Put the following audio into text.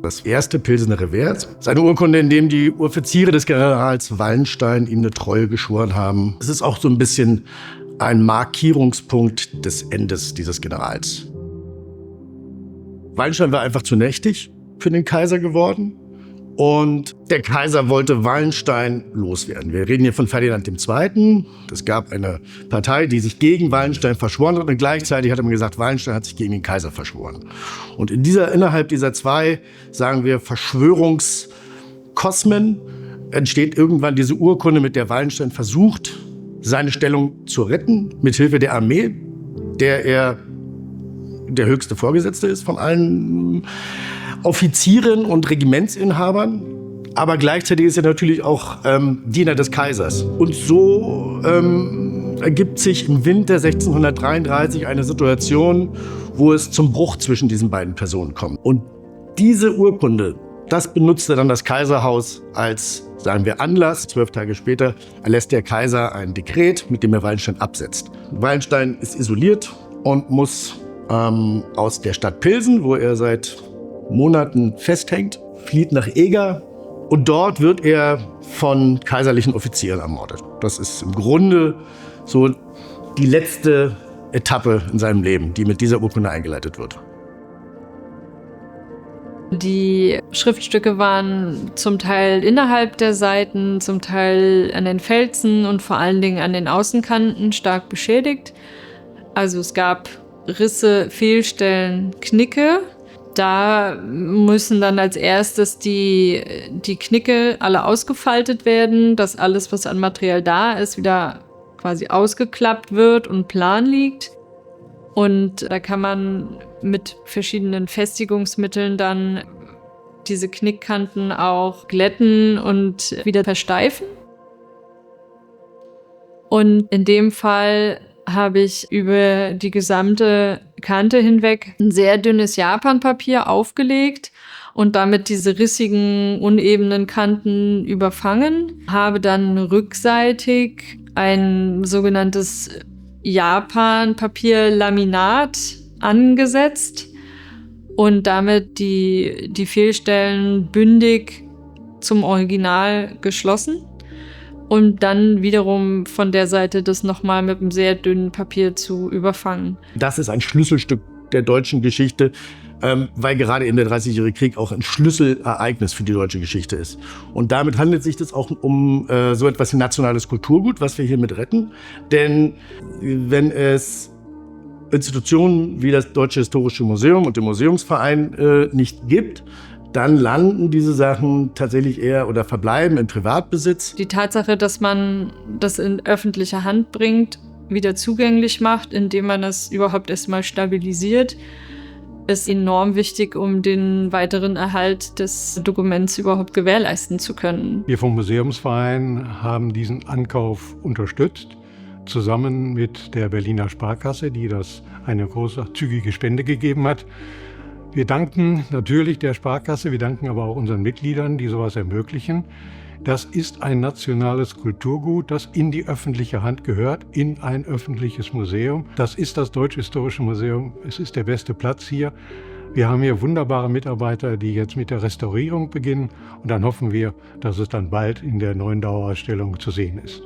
Das erste Pilsener Revers ist eine Urkunde, in dem die Offiziere des Generals Wallenstein ihm eine Treue geschworen haben. Es ist auch so ein bisschen ein Markierungspunkt des Endes dieses Generals. Wallenstein war einfach zu mächtig für den Kaiser geworden. Und der Kaiser wollte Wallenstein loswerden. Wir reden hier von Ferdinand II. Es gab eine Partei, die sich gegen Wallenstein verschworen hat. Und gleichzeitig hat man gesagt, Wallenstein hat sich gegen den Kaiser verschworen. Und innerhalb dieser zwei, sagen wir, Verschwörungskosmen entsteht irgendwann diese Urkunde, mit der Wallenstein versucht, seine Stellung zu retten, mithilfe der Armee, der er der höchste Vorgesetzte ist von allen Offizieren und Regimentsinhabern, aber gleichzeitig ist er natürlich auch Diener des Kaisers. Und so ergibt sich im Winter 1633 eine Situation, wo es zum Bruch zwischen diesen beiden Personen kommt. Und diese Urkunde, das benutzte dann das Kaiserhaus als, sagen wir, Anlass. 12 Tage später erlässt der Kaiser ein Dekret, mit dem er Wallenstein absetzt. Wallenstein ist isoliert und muss aus der Stadt Pilsen, wo er seit Monaten festhängt, flieht nach Eger und dort wird er von kaiserlichen Offizieren ermordet. Das ist im Grunde so die letzte Etappe in seinem Leben, die mit dieser Urkunde eingeleitet wird. Die Schriftstücke waren zum Teil innerhalb der Seiten, zum Teil an den Felsen und vor allen Dingen an den Außenkanten stark beschädigt. Also es gab Risse, Fehlstellen, Knicke. Da müssen dann als erstes die Knicke alle ausgefaltet werden, dass alles, was an Material da ist, wieder quasi ausgeklappt wird und plan liegt. Und da kann man mit verschiedenen Festigungsmitteln dann diese Knickkanten auch glätten und wieder versteifen. Und in dem Fall habe ich über die gesamte Kante hinweg ein sehr dünnes Japanpapier aufgelegt und damit diese rissigen, unebenen Kanten überfangen. Habe dann rückseitig ein sogenanntes Japanpapierlaminat angesetzt und damit die Fehlstellen bündig zum Original geschlossen. Und dann wiederum von der Seite das nochmal mit einem sehr dünnen Papier zu überfangen. Das ist ein Schlüsselstück der deutschen Geschichte, weil gerade in der 30-jährige Krieg auch ein Schlüsselereignis für die deutsche Geschichte ist. Und damit handelt sich das auch um so etwas wie nationales Kulturgut, was wir hiermit retten. Denn wenn es Institutionen wie das Deutsche Historische Museum und den Museumsverein nicht gibt, dann landen diese Sachen tatsächlich eher oder verbleiben im Privatbesitz. Die Tatsache, dass man das in öffentliche Hand bringt, wieder zugänglich macht, indem man es überhaupt erstmal stabilisiert, ist enorm wichtig, um den weiteren Erhalt des Dokuments überhaupt gewährleisten zu können. Wir vom Museumsverein haben diesen Ankauf unterstützt, zusammen mit der Berliner Sparkasse, die das eine großzügige Spende gegeben hat. Wir danken natürlich der Sparkasse, wir danken aber auch unseren Mitgliedern, die sowas ermöglichen. Das ist ein nationales Kulturgut, das in die öffentliche Hand gehört, in ein öffentliches Museum. Das ist das Deutsche Historische Museum. Es ist der beste Platz hier. Wir haben hier wunderbare Mitarbeiter, die jetzt mit der Restaurierung beginnen. Und dann hoffen wir, dass es dann bald in der neuen Dauerausstellung zu sehen ist.